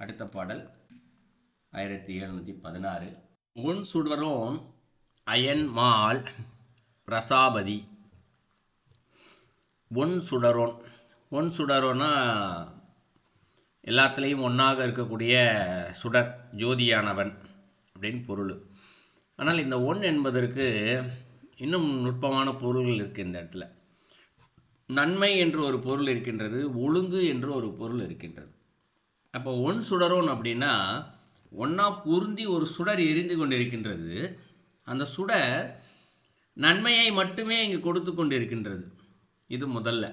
அடுத்த பாடல் 1716. உன் சுடரோன் iron mall Prajapati. One சுடரோன். One சுடரோன்னா எல்லாத்துலேயும் ஒன்றாக இருக்கக்கூடிய சுடர், ஜோதியானவன் அப்படின்னு பொருள். ஆனால் இந்த ஒன் என்பதற்கு இன்னும் நுட்பமான பொருள்கள் இருக்குது இந்த இடத்துல. நன்மை என்று ஒரு பொருள் இருக்கின்றது, ஒழுங்கு என்று ஒரு பொருள் இருக்கின்றது. அப்போ ஒன் சுடரோன் அப்படின்னா ஒன்றா பொருந்தி ஒரு சுடர் எரிந்து கொண்டிருக்கின்றது. அந்த சுடர் நன்மையை மட்டுமே இங்கு கொடுத்து கொண்டிருக்கின்றது. இது முதல்ல.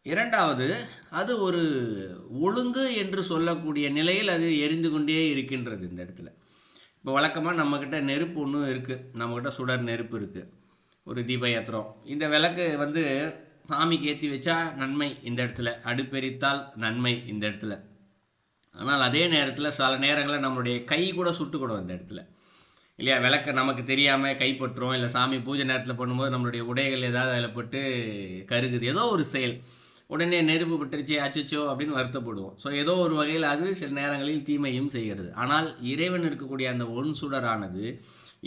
இரண்டாவது, அது ஒரு ஒழுங்கு என்று சொல்லக்கூடிய நிலையில் அது எரிந்து கொண்டே இருக்கின்றது இந்த இடத்துல. இப்போ வழக்கமாக நம்மக்கிட்ட நெருப்பு ஒன்று இருக்குது, நம்மக்கிட்ட சுடர் நெருப்பு இருக்குது, ஒரு தீபம் ஏற்றுறோம். இந்த விளக்கு சாமிக்கு ஏற்றி வச்சா நன்மை இந்த இடத்துல, அடுப்பெரித்தால் நன்மை இந்த இடத்துல. ஆனால் அதே நேரத்தில் சில நேரங்களில் நம்மளுடைய கை கூட சுட்டுக்கூடும் இந்த இடத்துல இல்லையா? விளக்க நமக்கு தெரியாமல் கைப்பற்றுறோம், இல்லை சாமி பூஜை நேரத்தில் பண்ணும்போது நம்மளுடைய உடைகள் ஏதாவது அதில் பட்டு கருகுது, ஏதோ ஒரு செயல், உடனே நெருப்பு பட்டுருச்சு அச்சோ அப்படின்னு வருத்தப்படுவோம். ஸோ ஏதோ ஒரு வகையில் அது சில நேரங்களில் தீமையும் செய்கிறது. ஆனால் இறைவன் இருக்கக்கூடிய அந்த ஒன் சுடரானது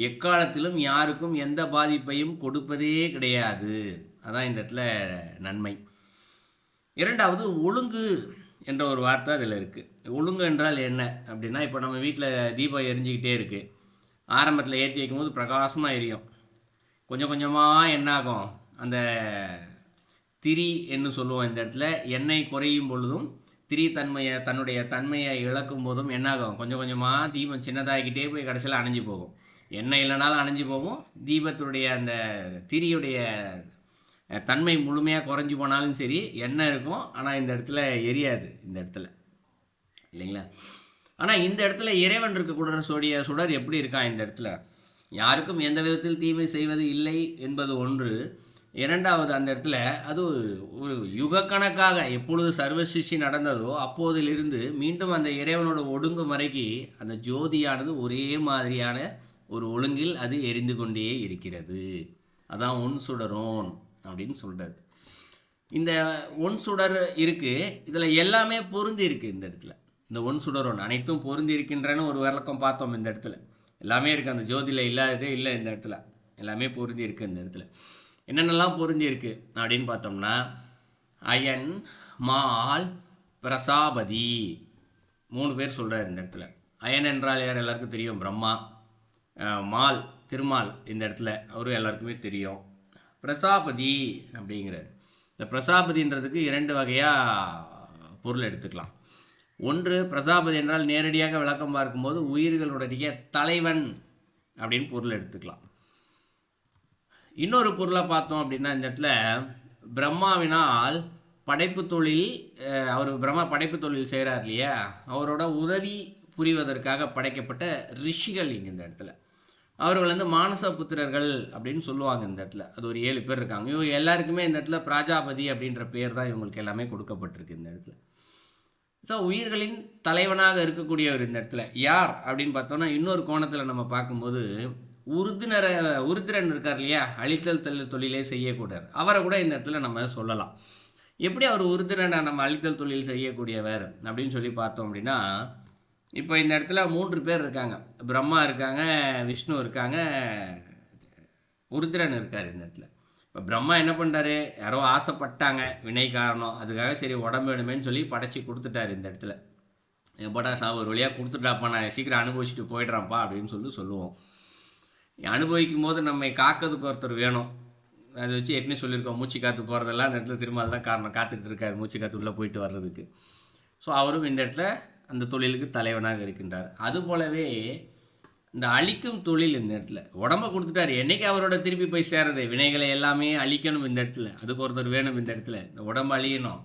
எக்காலத்திலும் யாருக்கும் எந்த பாதிப்பையும் கொடுப்பதே கிடையாது. அதான் இந்த இடத்துல நன்மை. இரண்டாவது, ஒழுங்கு என்ற ஒரு வார்த்தை அதில் இருக்குது. ஒழுங்கு என்றால் என்ன அப்படின்னா, இப்போ நம்ம வீட்டில் தீபம் எரிஞ்சிக்கிட்டே இருக்குது. ஆரம்பத்தில் ஏற்றி வைக்கும்போது பிரகாசமாக எரியும். கொஞ்சம் கொஞ்சமாக என்னாகும், அந்த திரி என்று சொல்லுவோம் இந்த இடத்துல. எண்ணெய் குறையும் பொழுதும் திரி தன்னுடைய தன்மையை இழக்கும் போதும் என்னாகும், கொஞ்சம் கொஞ்சமாக தீபம் சின்னதாகிக்கிட்டே போய் கடைசியில் அணைஞ்சு போகும். எண்ணெய் இல்லைனாலும் அணைஞ்சு போகும். தீபத்துடைய அந்த திரியுடைய தன்மை முழுமையாக குறைஞ்சி போனாலும் சரி, எண்ணெய் இருக்கும், ஆனால் இந்த இடத்துல எரியாது இந்த இடத்துல, இல்லைங்களா? ஆனால் இந்த இடத்துல இறைவன் இருக்கக்கூடிய சுடர் எப்படி இருக்கான் இந்த இடத்துல, யாருக்கும் எந்த விதத்தில் தீமை செய்வது இல்லை என்பது ஒன்று. இரண்டாவது, அந்த இடத்துல அது ஒரு யுகக்கணக்காக எப்பொழுது சர்வசிருஷ்டி நடந்ததோ அப்போதிலிருந்து மீண்டும் அந்த இறைவனோட ஒடுங்கும் வரைக்கு அந்த ஜோதியானது ஒரே மாதிரியான ஒரு ஒழுங்கில் அது எரிந்து கொண்டே இருக்கிறது. அதான் ஒன் சுடரோன் அப்படின்னு சொல்கிறார். இந்த ஒன் சுடர் இருக்குது, இதில் எல்லாமே பொருந்தி இருக்குது இந்த இடத்துல. இந்த ஒன் சுடரோன் அனைத்தும் பொருந்தி இருக்கின்றன ஒரு விளக்கம் பார்த்தோம் இந்த இடத்துல. எல்லாமே இருக்குது, அந்த ஜோதியில் இல்லாததே இல்லை இந்த இடத்துல, எல்லாமே பொருந்தி இருக்குது இந்த இடத்துல. என்னென்னலாம் பொருந்தி இருக்குது அப்படின்னு பார்த்தோம்னா, அயன் மால் பிரசாபதி, 3 பேர் சொல்கிறார் இந்த இடத்துல. அயன் என்றால் யார், எல்லாருக்கும் தெரியும், பிரம்மா. மால், திருமால் இந்த இடத்துல, அவரும் எல்லாருக்குமே தெரியும். பிரசாபதி அப்படிங்கிறார். இந்த பிரசாபதின்றதுக்கு 2 வகையாக பொருள் எடுத்துக்கலாம். ஒன்று, பிரசாபதி என்றால் நேரடியாக விளக்கம் பார்க்கும்போது உயிர்களுடைய தலைவன் அப்படின்னு பொருள் எடுத்துக்கலாம். இன்னொரு பொருளை பார்த்தோம் அப்படின்னா, இந்த இடத்துல பிரம்மாவினால் படைப்பு தொழில், அவர் பிரம்மா படைப்பு தொழில் செய்கிறார் இல்லையா, அவரோட உதவி புரிவதற்காக படைக்கப்பட்ட ரிஷிகள் இங்கே இந்த இடத்துல. அவர்கள் மானச புத்திரர்கள் அப்படின்னு சொல்லுவாங்க இந்த இடத்துல. அது ஒரு 7 பேர் இருக்காங்க. இவங்க எல்லாருக்குமே இந்த இடத்துல பிராஜாபதி அப்படின்ற பேர் தான் இவங்களுக்கு எல்லாமே கொடுக்கப்பட்டிருக்கு இந்த இடத்துல. ஸோ உயிர்களின் தலைவனாக இருக்கக்கூடியவர் இந்த இடத்துல யார் அப்படின்னு பார்த்தோம்னா, இன்னொரு கோணத்தில் நம்ம பார்க்கும்போது உருத்திரன் இருக்கார் இல்லையா, அழித்தல் தொழிலே செய்யக்கூடியவர், அவரை கூட இந்த இடத்துல நம்ம சொல்லலாம். எப்படி அவர் உருத்திரனை நம்ம அழித்தல் தொழில் செய்யக்கூடியவர் அப்படின்னு சொல்லி பார்த்தோம் அப்படின்னா, இப்போ இந்த இடத்துல 3 பேர் இருக்காங்க. பிரம்மா இருக்காங்க, விஷ்ணு இருக்காங்க, உருத்திரன் இருக்கார் இந்த இடத்துல. இப்போ பிரம்மா என்ன பண்ணுறாரு, யாரோ ஆசைப்பட்டாங்க, வினை காரணம், அதுக்காக சரி உடம்பு வேணுமேன்னு சொல்லி படைச்சி கொடுத்துட்டாரு இந்த இடத்துல. எப்படா ஒரு வழியாக கொடுத்துட்டாப்பா, நான் சீக்கிரம் அனுபவிச்சுட்டு போயிடுறான்ப்பா அப்படின்னு சொல்லுவோம். அனுபவிக்கும் போது நம்மை காக்கிறதுக்கு ஒருத்தர் வேணும். அதை வச்சு ஏற்கனவே சொல்லியிருக்கோம், மூச்சு காற்று போகிறதெல்லாம் அந்த இடத்துல திரும்ப அதுதான் காரணம், காத்துட்டு இருக்கார் மூச்சு காற்று உள்ளே போயிட்டு வர்றதுக்கு. ஸோ அவரும் இந்த இடத்துல அந்த தொழிலுக்கு தலைவனாக இருக்கின்றார். அதுபோலவே இந்த அழிக்கும் தொழில் இந்த இடத்துல உடம்பை கொடுத்துட்டார், என்னைக்கு அவரோட திருப்பி போய் சேரது, வினைகளை எல்லாமே அழிக்கணும் இந்த இடத்துல, அதுக்கு ஒருத்தர் வேணும் இந்த இடத்துல, இந்த உடம்பு அழியணும்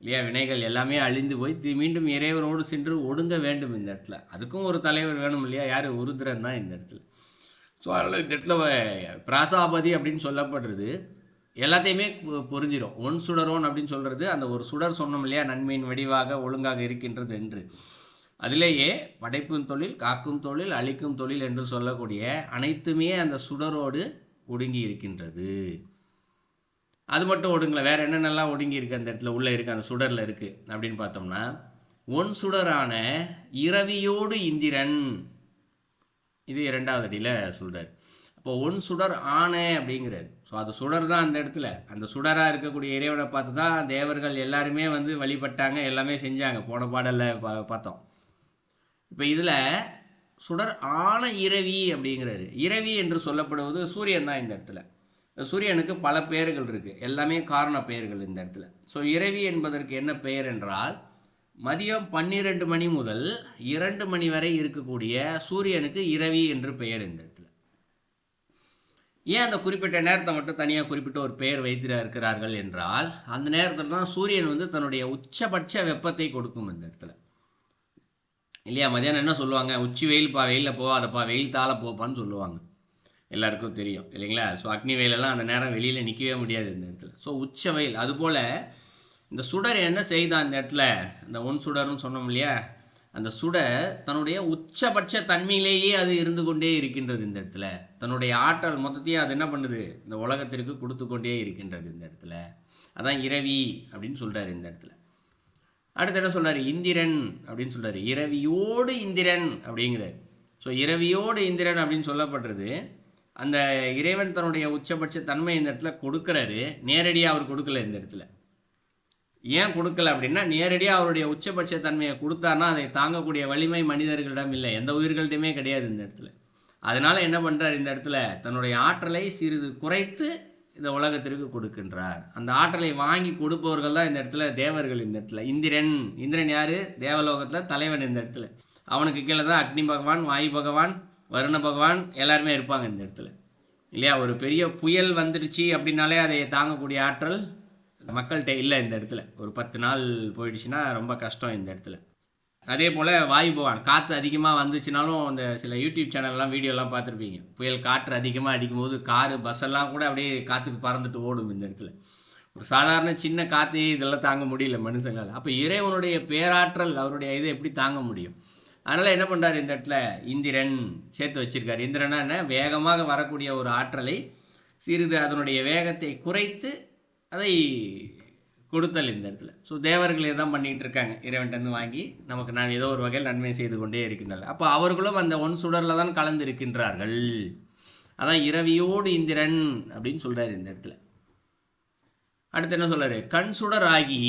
இல்லையா, வினைகள் எல்லாமே அழிந்து போய் மீண்டும் இறைவனோடு சென்று ஒடுங்க வேண்டும் இந்த இடத்துல, அதுக்கும் ஒரு தலைவர் வேணும் இல்லையா, யார், உருத்திரன் தான் இந்த இடத்துல. ஸோ அதனால் இந்த இடத்துல பிராசாபதி அப்படின்னு சொல்லப்படுறது எல்லாத்தையுமே புரிஞ்சிடும். ஒன் சுடரோன் அப்படின்னு சொல்கிறது அந்த ஒரு சுடர் சொன்னோம் இல்லையா, நன்மையின் வடிவாக ஒழுங்காக இருக்கின்றது என்று. அதிலேயே படைப்பும் தொழில், காக்கும் தொழில், அழிக்கும் தொழில் என்று சொல்லக்கூடிய அனைத்துமே அந்த சுடரோடு ஒடுங்கி இருக்கின்றது. அது மட்டும் ஒடுங்கலை, வேறு என்னென்னலாம் ஒடுங்கி இருக்குது அந்த இடத்துல உள்ளே இருக்குது, அந்த சுடரில் இருக்குது அப்படின்னு பார்த்தோம்னா, ஒன் சுடரான இரவியோடு இந்திரன், இது 2வது அடியில் சொல்கிறார். அப்போ ஒன் சுடர் ஆன அப்படிங்கிறார். ஸோ அது சுடர் தான் அந்த இடத்துல. அந்த சுடராக இருக்கக்கூடிய இறைவனை பார்த்து தான் தேவர்கள் எல்லாருமே வந்து வழிபட்டாங்க, எல்லாமே செஞ்சாங்க. போன பாடலில் பார்த்தோம். இப்போ இதில் சுடர் ஆன இரவி அப்படிங்கிறாரு. இரவி என்று சொல்லப்படுவது சூரியன் தான் இந்த இடத்துல. சூரியனுக்கு பல பெயர்கள் இருக்குது, எல்லாமே காரண பெயர்கள் இந்த இடத்துல. ஸோ இரவி என்பதற்கு என்ன பெயர் என்றால், மதியம் 12 மணி முதல் 2 மணி வரை இருக்கக்கூடிய சூரியனுக்கு இரவி என்று பெயர் இந்த இடத்துல. ஏன் அந்த குறிப்பிட்ட நேரத்தை மட்டும் தனியாக குறிப்பிட்டு ஒரு பெயர் வைத்து இருக்கிறார்கள் என்றால், அந்த நேரத்தில் தான் சூரியன் வந்து தன்னுடைய உச்சபட்ச வெப்பத்தை கொடுக்கும் இந்த இடத்துல, இல்லையா? மதியானம் என்ன சொல்லுவாங்க, உச்சி வெயில்ப்பா, வெயிலில் போகாதப்பா, வெயில் தாழ போப்பான்னு சொல்லுவாங்க, எல்லாருக்கும் தெரியும் இல்லைங்களா? ஸோ அக்னி வெயிலெல்லாம் அந்த நேரம் வெளியில் நிற்கவே முடியாது இந்த இடத்துல. ஸோ உச்ச வெயில். அதுபோல் இந்த சுடர் என்ன செய்தான் இந்த இடத்துல, இந்த ஒன் சுடர்னு சொன்னோம் இல்லையா, அந்த சுடர் தன்னுடைய உச்சபட்ச தன்மையிலேயே அது இருந்து கொண்டே இருக்கின்றது இந்த இடத்துல. தன்னுடைய ஆற்றல் மொத்தத்தையும் அது என்ன பண்ணுது, இந்த உலகத்திற்கு கொடுத்து கொண்டே இருக்கின்றது இந்த இடத்துல. அதான் இரவி அப்படின்னு சொல்கிறார் இந்த இடத்துல. அடுத்து என்ன சொல்கிறார், இந்திரன் அப்படின்னு சொல்கிறார். இரவியோடு இந்திரன் அப்படிங்கிறார். ஸோ இரவியோடு இந்திரன் அப்படின்னு சொல்லப்படுறது, அந்த இறைவன் தன்னுடைய உச்சபட்ச தன்மை இந்த இடத்துல கொடுக்குறாரு. நேரடியாக அவர் கொடுக்கல இந்த இடத்துல. ஏன் கொடுக்கல அப்படின்னா, நேரடியாக அவருடைய உச்சபட்ச தன்மையை கொடுத்தாருன்னா அதை தாங்கக்கூடிய வலிமை மனிதர்களிடம் இல்லை, எந்த உயிர்கள்டையுமே கிடையாது இந்த இடத்துல. அதனால் என்ன பண்ணுறார் இந்த இடத்துல, தன்னுடைய ஆற்றலை சிறிது குறைத்து இந்த உலகத்திற்கு கொடுக்கின்றார். அந்த ஆற்றலை வாங்கி கொடுப்பவர்கள் தான் இந்த இடத்துல தேவர்கள் இந்த இடத்துல. இந்திரன், இந்திரன் யார், தேவலோகத்தில் தலைவன் இந்த இடத்துல. அவனுக்கு கீழே தான் அக்னி பகவான், வாயு பகவான், வருண பகவான் எல்லாருமே இருப்பாங்க இந்த இடத்துல, இல்லையா? ஒரு பெரிய புயல் வந்துடுச்சு அப்படின்னாலே அதை தாங்கக்கூடிய ஆற்றல் மக்கள்கிட்ட இல்லை இந்த இடத்துல. ஒரு 10 நாள் போயிடுச்சுன்னா ரொம்ப கஷ்டம் இந்த இடத்துல. அதே போல் வாயு பகவான், காற்று அதிகமாக வந்துச்சுனாலும் அந்த சில யூடியூப் சேனல்லாம் வீடியோலாம் பார்த்துருப்பீங்க. புயல் காற்று அதிகமாக அடிக்கும்போது காரு பஸ்ஸெல்லாம் கூட அப்படியே காற்றுக்கு பறந்துட்டு ஓடும் இந்த இடத்துல. ஒரு சாதாரண சின்ன காற்று இதெல்லாம் தாங்க முடியல மனுஷங்களால். அப்போ இறைவனுடைய பேராற்றல், அவருடைய இதை எப்படி தாங்க முடியும்? அதனால் என்ன பண்ணுறாரு இந்த இடத்துல, இந்திரன் சேர்த்து வச்சிருக்காரு. இந்திரனா என்ன, வேகமாக வரக்கூடிய ஒரு ஆற்றலை சிறிது அதனுடைய வேகத்தை குறைத்து அதை கொடுத்தல் இந்த இடத்துல. ஸோ தேவர்கள் இதான் பண்ணிகிட்டு இருக்காங்க, இறைவன்ட்டு வாங்கி நமக்கு நான் ஏதோ ஒரு வகையில் நன்மை செய்து கொண்டே இருக்கின்றார்கள். அப்போ அவர்களும் அந்த ஒன் சுடரில் தான் கலந்து இருக்கின்றார்கள். அதான் இரவியோடு இந்திரன் அப்படின்னு சொல்கிறார் இந்த இடத்துல. அடுத்து என்ன சொல்கிறாரு, கண் சுடர் ஆகி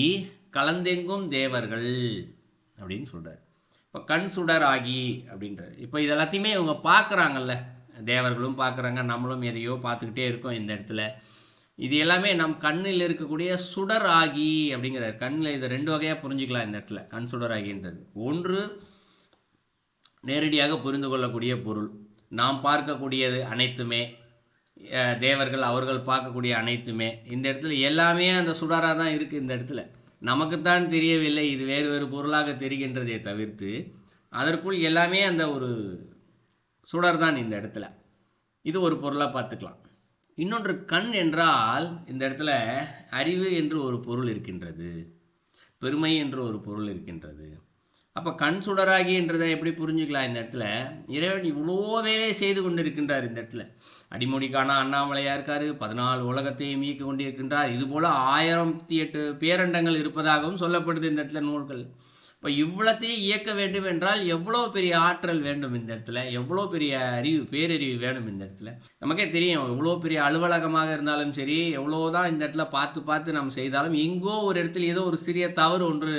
கலந்தெங்கும் தேவர்கள் அப்படின்னு சொல்கிறார். இப்போ கண் சுடர் ஆகி அப்படின்றார். இப்போ இது எல்லாத்தையுமே இவங்க பார்க்குறாங்கல்ல, தேவர்களும் பார்க்குறாங்க, நம்மளும் எதையோ பார்த்துக்கிட்டே இருக்கோம் இந்த இடத்துல. இது எல்லாமே நம் கண்ணில் இருக்கக்கூடிய சுடர் ஆகி அப்படிங்கிறார். கண்ணில் இதை 2 வகையாக புரிஞ்சிக்கலாம் இந்த இடத்துல. கண் சுடர் ஆகின்றது ஒன்று, நேரடியாக புரிந்து கொள்ளக்கூடிய பொருள். நாம் பார்க்கக்கூடியது அனைத்துமே, தேவர்கள் அவர்கள் பார்க்கக்கூடிய அனைத்துமே இந்த இடத்துல எல்லாமே அந்த சுடராக தான் இருக்குது இந்த இடத்துல. நமக்குத்தான் தெரியவில்லை, இது வேறு வேறு பொருளாக தெரிகின்றதை தவிர்த்து அதற்குள் எல்லாமே அந்த ஒரு சுடர் தான் இந்த இடத்துல. இது ஒரு பொருளாக பார்த்துக்கலாம். இன்னொன்று, கண் என்றால் இந்த இடத்துல அறிவு என்று ஒரு பொருள் இருக்கின்றது, பெருமை என்று ஒரு பொருள் இருக்கின்றது. அப்போ கண் சுடராகி என்றதை எப்படி புரிஞ்சுக்கலாம் இந்த இடத்துல, இறைவன் இவ்வளோ வேலையை செய்து கொண்டு இருக்கின்றார் இந்த இடத்துல. அடிமொழிக்கான அண்ணாமலையாக இருக்கார், 14 உலகத்தையும் இயக்கி கொண்டிருக்கின்றார். இதுபோல் 1008 பேரண்டங்கள் இருப்பதாகவும் சொல்லப்படுது இந்த இடத்துல நூல்கள். இப்போ இவ்வளத்தையும் இயக்க வேண்டும் என்றால் எவ்வளோ பெரிய ஆற்றல் வேண்டும் இந்த இடத்துல, எவ்வளோ பெரிய அறிவு, பேரறிவு வேணும் இந்த இடத்துல. நமக்கே தெரியும், எவ்வளோ பெரிய அலுவலகமாக இருந்தாலும் சரி, எவ்வளோதான் இந்த இடத்துல பார்த்து பார்த்து நம்ம செய்தாலும் எங்கோ ஒரு இடத்துல ஏதோ ஒரு சிறிய தவறு ஒன்று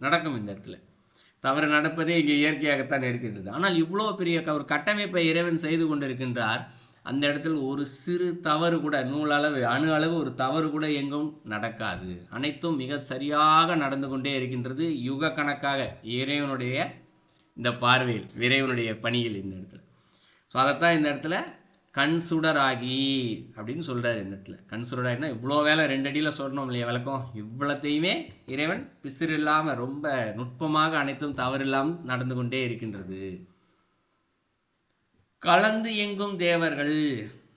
நடக்கும் இந்த இடத்துல. தவறு நடப்பதே இங்கே இயற்கையாகத்தான் இருக்கின்றது. ஆனால் இவ்வளோ பெரிய ஒரு கட்டமைப்பை இறைவன் செய்து கொண்டிருக்கின்றார். அந்த இடத்தில் ஒரு சிறு தவறு கூட, நூலளவு, அணு அளவு ஒரு தவறு கூட எங்கும் நடக்காது. அனைத்தும் மிக சரியாக நடந்து கொண்டே இருக்கின்றது, யுக கணக்காக இறைவனுடைய இந்த பார்வையில், இறைவனுடைய பணியில் இந்த இடத்துல. ஸோ அதைத்தான் இந்த இடத்துல கண் சுடராகி அப்படின்னு சொல்கிறார் இந்த இடத்துல. கண் சுடராகினா இவ்வளோ வேலை 2 அடியில் சொல்லணும் இல்லையா விளக்கம், இவ்வளத்தையுமே இறைவன் பிசிறு இல்லாமல் ரொம்ப நுட்பமாக அனைத்தும் தவறு இல்லாமல் நடந்து கொண்டே இருக்கின்றது. கலந்து எங்கும் தேவர்கள்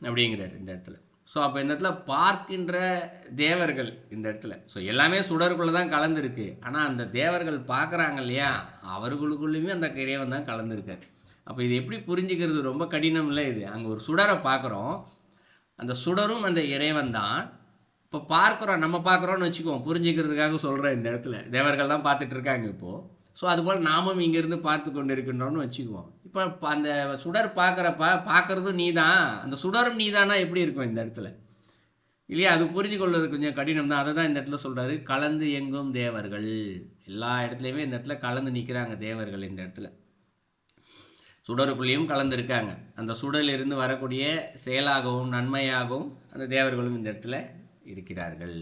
அப்படிங்கிறார் இந்த இடத்துல. ஸோ அப்போ இந்த இடத்துல பார்க்கின்ற தேவர்கள் இந்த இடத்துல, ஸோ எல்லாமே சுடருக்குள்ளே தான் கலந்துருக்கு. ஆனால் அந்த தேவர்கள் பார்க்குறாங்க இல்லையா, அவர்களுக்குள்ளேயுமே அந்த இறைவன் தான் கலந்துருக்கார். அப்போ இது எப்படி புரிஞ்சுக்கிறது, ரொம்ப கடினம் இல்லை இது. அங்கே ஒரு சுடரை பார்க்குறோம், அந்த சுடரும் அந்த இறைவன் தான். இப்போ பார்க்குறோம், நம்ம பார்க்குறோன்னு வச்சுக்குவோம், புரிஞ்சுக்கிறதுக்காக சொல்கிறேன் இந்த இடத்துல. தேவர்கள் தான் பார்த்துட்டு இருக்காங்க இப்போது. ஸோ அதுபோல் நாமும் இங்கேருந்து பார்த்து கொண்டு இருக்கின்றோம்னு வச்சுக்குவோம். இப்போ அந்த சுடர் பார்க்குறதும் நீ தான், அந்த சுடரும் நீ தானா எப்படி இருக்கும் இந்த இடத்துல இல்லையா? அது புரிஞ்சு கொள்வது கொஞ்சம் கடினம் தான். அதை தான் இந்த இடத்துல சொல்கிறாரு, கலந்து எங்கும் தேவர்கள். எல்லா இடத்துலையுமே இந்த இடத்துல கலந்து நிற்கிறாங்க தேவர்கள். இந்த இடத்துல சுடருக்குள்ளேயும் கலந்துருக்காங்க. அந்த சுடலிருந்து வரக்கூடிய செயலாகவும் நன்மையாகவும் அந்த தேவர்களும் இந்த இடத்துல இருக்கிறார்கள்.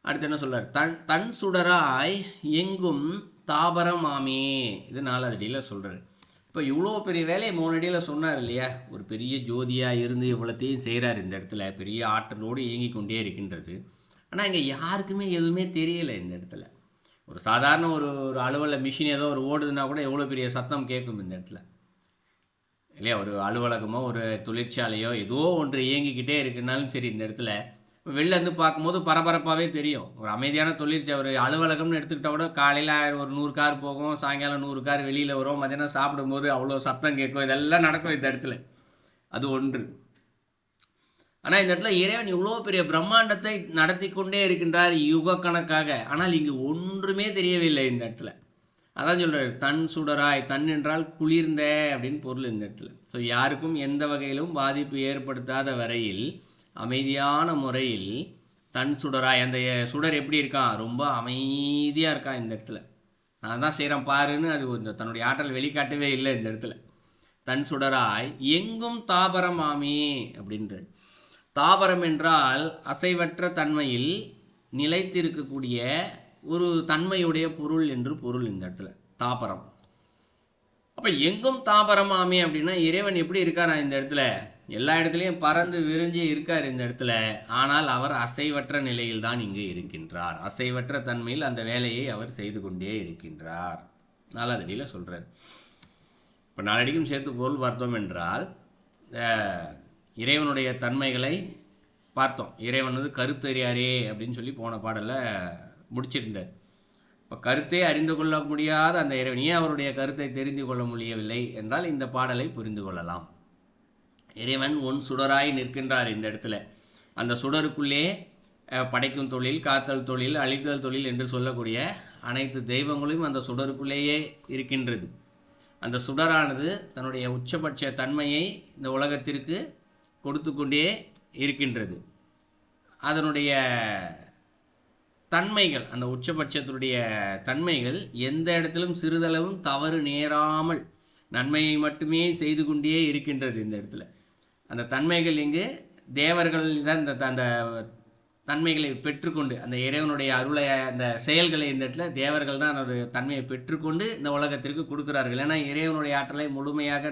அடுத்து என்ன சொல்றார்? தன் சுடராய் எங்கும் தாபரமாமே. இது 4வது அடியில் சொல்கிறார். இப்போ இவ்வளோ பெரிய வேலையை 3 அடியில் சொன்னார் இல்லையா? ஒரு பெரிய ஜோதியாக இருந்து இவ்வளோத்தையும் செய்கிறார். இந்த இடத்துல பெரிய ஆற்றலோடு இயங்கி கொண்டே இருக்கின்றது. ஆனால் இங்கே யாருக்குமே எதுவுமே தெரியலை. இந்த இடத்துல ஒரு சாதாரண ஒரு அலுவலக மிஷின் ஏதோ ஒரு ஓடுதுன்னா கூட எவ்வளோ பெரிய சத்தம் கேட்கும் இந்த இடத்துல இல்லையா? ஒரு அலுவலகமோ ஒரு தொழிற்சாலையோ ஏதோ ஒன்று இயங்கிக்கிட்டே இருக்குன்னாலும் சரி, இந்த இடத்துல வெளில இருந்து பார்க்கும்போது பரபரப்பாகவே தெரியும். ஒரு அமைதியான தொழிற்சாலை ஒரு அலுவலகம்னு எடுத்துக்கிட்டால் கூட காலையில் ஒரு 100 கார் போகும், சாயங்காலம் 100 கார் வெளியில் வரும், மதியானம் சாப்பிடும்போது அவ்வளோ சத்தம் கேட்கும். இதெல்லாம் நடக்கும் இந்த இடத்துல. அது ஒன்று. ஆனால் இந்த இடத்துல இறைவன் இவ்வளோ பெரிய பிரம்மாண்டத்தை நடத்தி கொண்டே இருக்கின்றார் யுக கணக்காக. ஆனால் இங்கு ஒன்றுமே தெரியவில்லை இந்த இடத்துல. அதான் சொல்கிறார், தன் சுடராய். தன் என்றால் குளிர்ந்த அப்படின்னு பொருள் இந்த இடத்துல. ஸோ யாருக்கும் எந்த வகையிலும் பாதிப்பு ஏற்படுத்தாத வரையில் அமைதியான முறையில் தன் சுடராய். அந்த சுடர் எப்படி இருக்கான்? ரொம்ப அமைதியாக இருக்கான் இந்த இடத்துல. நான் தான் செய்கிறேன் பாருன்னு அது தன்னுடைய ஆற்றல் வெளிக்காட்டவே இல்லை இந்த இடத்துல. தன் சுடராய் எங்கும் தாபரமாமே அப்படின்ற. தாபரம் என்றால் அசைவற்ற தன்மையில் நிலைத்திருக்கக்கூடிய ஒரு தன்மையுடைய பொருள் என்று பொருள் இந்த இடத்துல தாபரம். அப்போ எங்கும் தாபரமாமே அப்படின்னா இறைவன் எப்படி இருக்காரா இந்த இடத்துல? எல்லா இடத்துலையும் பறந்து விரிஞ்சு இருக்கார் இந்த இடத்துல. ஆனால் அவர் அசைவற்ற நிலையில் தான் இங்கு இருக்கின்றார். அசைவற்ற தன்மையில் அந்த வேலையை அவர் செய்து கொண்டே இருக்கின்றார். 4வது அடியில் சொல்கிறார். இப்போ 4 அடிக்கும் சேர்த்து பொருள் பார்த்தோம் என்றால் இறைவனுடைய தன்மைகளை பார்த்தோம். இறைவன் கருத்தறியாரே அப்படின்னு சொல்லி போன பாடலில் முடிச்சிருந்தார். இப்போ கருத்தை அறிந்து கொள்ள முடியாத அந்த இறைவன் ஏன் அவருடைய கருத்தை தெரிந்து கொள்ள முடியவில்லை என்றால் இந்த பாடலை புரிந்து கொள்ளலாம். இறைவன் சுடராய் நிற்கின்றார் இந்த இடத்துல. அந்த சுடருக்குள்ளே படைக்கும் தொழில், காத்தல் தொழில், அழித்தல் தொழில் என்று சொல்லக்கூடிய அனைத்து தெய்வங்களும் அந்த சுடருக்குள்ளேயே இருக்கின்றது. அந்த சுடரானது தன்னுடைய உச்சபட்ச தன்மையை இந்த உலகத்திற்கு கொடுத்து கொண்டே இருக்கின்றது. அதனுடைய தன்மைகள், அந்த உச்சபட்சத்தினுடைய தன்மைகள் எந்த இடத்திலும் சிறிதளவும் தவறு நேராமல் நன்மையை மட்டுமே செய்து கொண்டே இருக்கின்றது இந்த இடத்துல. அந்த தன்மைகள் இங்கு தேவர்கள் தான் அந்த தன்மைகளை பெற்றுக்கொண்டு அந்த இறைவனுடைய அருளை அந்த செயல்களை இந்த இடத்துல தேவர்கள் தான் அந்த தன்மையை பெற்றுக்கொண்டு இந்த உலகத்திற்கு கொடுக்குறார்கள். ஏன்னா இறைவனுடைய ஆற்றலை முழுமையாக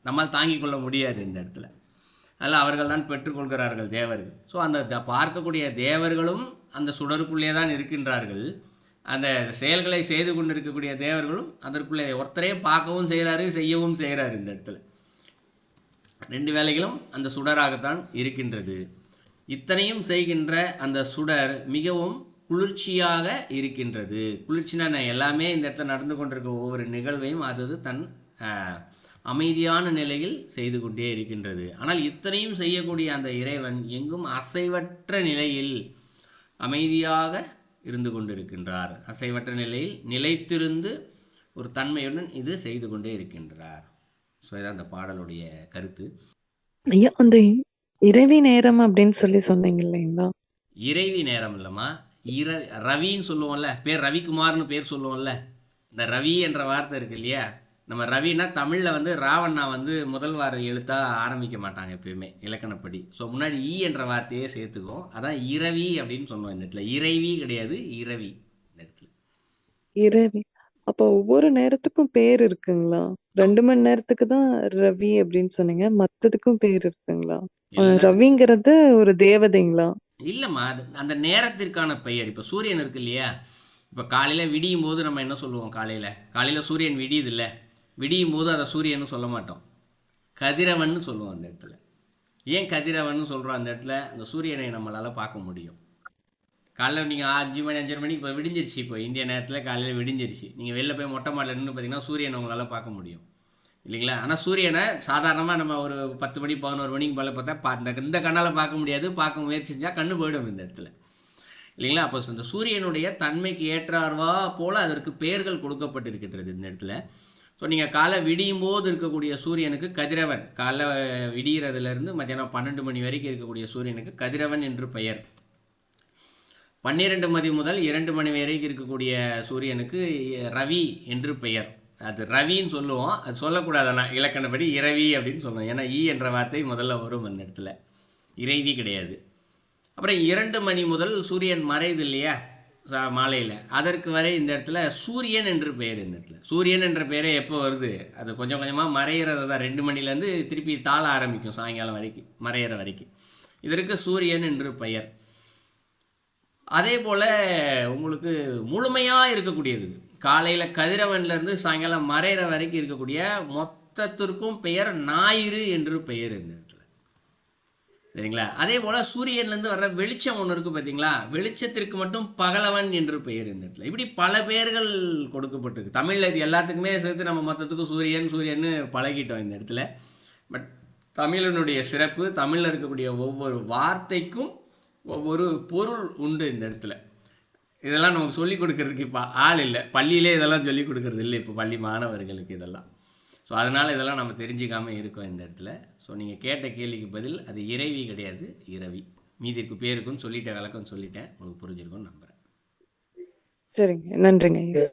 நம்மால் தாங்கிக் கொள்ள முடியாது இந்த இடத்துல. அதில் அவர்கள் தான் பெற்றுக்கொள்கிறார்கள் தேவர்கள். ஸோ அந்த பார்க்கக்கூடிய தேவர்களும் அந்த சுடருக்குள்ளே தான் இருக்கின்றார்கள். அந்த செயல்களை செய்து கொண்டு இருக்கக்கூடிய தேவர்களும் அதற்குள்ளே ஒருத்தரே பார்க்கவும் செய்கிறாரு, செய்யவும் செய்கிறார். இந்த இடத்துல 2 வேலைகளும் அந்த சுடராகத்தான் இருக்கின்றது. இத்தனையும் செய்கின்ற அந்த சுடர் மிகவும் குளிர்ச்சியாக இருக்கின்றது. குளிர்ச்சினா எல்லாமே இந்த இடத்துல நடந்து கொண்டிருக்க ஒவ்வொரு நிகழ்வையும் அது தன் அமைதியான நிலையில் செய்து கொண்டே இருக்கின்றது. ஆனால் இத்தனையும் செய்யக்கூடிய அந்த இறைவன் எங்கும் அசைவற்ற நிலையில் அமைதியாக இருந்து கொண்டிருக்கின்றார். அசைவற்ற நிலையில் நிலைத்திருந்து ஒரு தன்மையுடன் இது செய்து கொண்டே இருக்கின்றார். ஸோ இதான் அந்த பாடலுடைய கருத்து. ஐயா, அந்த இறைவி நேரம் அப்படின்னு சொல்லி சொன்னீங்க இல்லைங்களா? இறைவி நேரம் இல்லைம்மா, ரவின்னு சொல்லுவோம்ல, பேர் ரவிக்குமார்னு பேர் சொல்லுவோம்ல. இந்த ரவி என்ற வார்த்தை இருக்கு இல்லையா? நம்ம ரவினா தமிழில் ராவண்ணா முதல் வார எழுத்தாக ஆரம்பிக்க மாட்டாங்க எப்பயுமே இலக்கணப்படி. ஸோ முன்னாடி என்ற வார்த்தையே சேர்த்துக்கும். அதான் இரவி அப்படின்னு சொன்னோம் இந்த இடத்துல. இறைவி கிடையாது, இரவி இந்த இடத்துல. இரவி. அப்போ ஒவ்வொரு நேரத்துக்கும் பேர் இருக்குங்களா? 2 மணி நேரத்துக்கு தான் ரவி அப்படின்னு சொன்னீங்க, மற்றதுக்கும் பேர் இருக்குங்களா? ரவிங்கிறது ஒரு தேவதைங்களா? இல்லைம்மா, அந்த நேரத்திற்கான பெயர். இப்போ சூரியன் இருக்கு இல்லையா? இப்போ காலையில் விடியும் போது நம்ம என்ன சொல்லுவோம்? காலையில் சூரியன் விடியுது இல்லை? விடியும் போது அதை சூரியன்னு சொல்ல மாட்டோம், கதிரவன் சொல்லுவோம் அந்த இடத்துல. ஏன் கதிரவன் சொல்கிறோம்? அந்த இடத்துல அந்த சூரியனை நம்மளால் பார்க்க முடியும். காலையில் நீங்கள் 5 மணி 5:30 மணிக்கு இப்போ விடிஞ்சிருச்சு. இப்போ இந்திய நேரத்தில் காலையில் விடிஞ்சிருச்சு. நீங்கள் வெளில போய் மொட்டை மாடில் நின்று பார்த்தீங்கன்னா சூரியனை உங்களால் பார்க்க முடியும் இல்லைங்களா? ஆனால் சூரியனை சாதாரணமாக நம்ம ஒரு 10 மணி 11 மணிக்கு மேலே பார்த்தா இந்த கண்ணால் பார்க்க முடியாது. பார்க்க முயற்சி செஞ்சால் கண்ணு போயிடும் இந்த இடத்துல இல்லைங்களா? அப்போ இந்த சூரியனுடைய தன்மைக்கு ஏற்றார்வா போல அதற்கு பெயர்கள் கொடுக்கப்பட்டிருக்கின்றது இந்த இடத்துல. ஸோ நீங்கள் காலை விடியும் போது இருக்கக்கூடிய சூரியனுக்கு கதிரவன், காலை விடியறதுலேருந்து மத்தியானம் 12 மணி வரைக்கும் இருக்கக்கூடிய சூரியனுக்கு கதிரவன் என்று பெயர். 12 மணி முதல் 2 மணி வரைக்கும் இருக்கக்கூடிய சூரியனுக்கு ரவி என்று பெயர். அது ரவின்னு சொல்லுவோம், அது சொல்லக்கூடாதுண்ணா இலக்கணப்படி இரவி அப்படின்னு சொல்லுவோம். ஏன்னா என்ற வார்த்தை முதல்ல வரும் அந்த இடத்துல, இறைவி கிடையாது. அப்புறம் 2 மணி முதல் சூரியன் மறையுது இல்லையா மாலையில், அதற்கு வரை இந்த இடத்துல சூரியன் என்று பெயர். இந்த இடத்துல சூரியன் என்ற பெயரே எப்போ வருது, அது கொஞ்சம் கொஞ்சமாக மறையிறது தான். 2 மணிலேருந்து திருப்பி தாள ஆரம்பிக்கும் சாயங்காலம் வரைக்கும், மறையிற வரைக்கும். இதற்கு சூரியன் என்று பெயர். அதே போல் உங்களுக்கு முழுமையாக இருக்கக்கூடியது காலையில் கதிரவன்லேருந்து சாயங்காலம் மறையிற வரைக்கும் இருக்கக்கூடிய மொத்தத்திற்கும் பெயர் ஞாயிறு என்று பெயர் இந்த இடத்துல. சரிங்களா? அதே போல் சூரியன்லேருந்து வர்ற வெளிச்சம் ஒன்று இருக்குது பார்த்தீங்களா, வெளிச்சத்திற்கு மட்டும் பகலவன் என்று பெயர் இந்த இடத்துல. இப்படி பல பெயர்கள் கொடுக்கப்பட்டிருக்கு தமிழில். இது எல்லாத்துக்குமே சேர்த்து நம்ம மொத்தத்துக்கும் சூரியன் சூரியன்னு பழகிட்டோம் இந்த இடத்துல. பட் தமிழனுடைய சிறப்பு, தமிழில் இருக்கக்கூடிய ஒவ்வொரு வார்த்தைக்கும் ஒவ்வொரு பொருள் உண்டு இந்த இடத்துல. இதெல்லாம் நமக்கு சொல்லிக் கொடுக்கறதுக்கு இப்போ ஆள் இல்லை, பள்ளியிலே இதெல்லாம் சொல்லிக் கொடுக்கறது இல்லை இப்போ பள்ளி மாணவர்களுக்கு இதெல்லாம். ஸோ அதனால் இதெல்லாம் நம்ம தெரிஞ்சிக்காமல் இருக்கோம் இந்த இடத்துல. ஸோ நீங்கள் கேட்ட கேள்விக்கு பதில் அது இறைவி கிடையாது, இரவி. மீதிற்கு பேருக்குன்னு சொல்லிட்டேன், விளக்கம் சொல்லிட்டேன், உங்களுக்கு புரிஞ்சிருக்கும்னு நம்புகிறேன். சரிங்க, நன்றிங்க.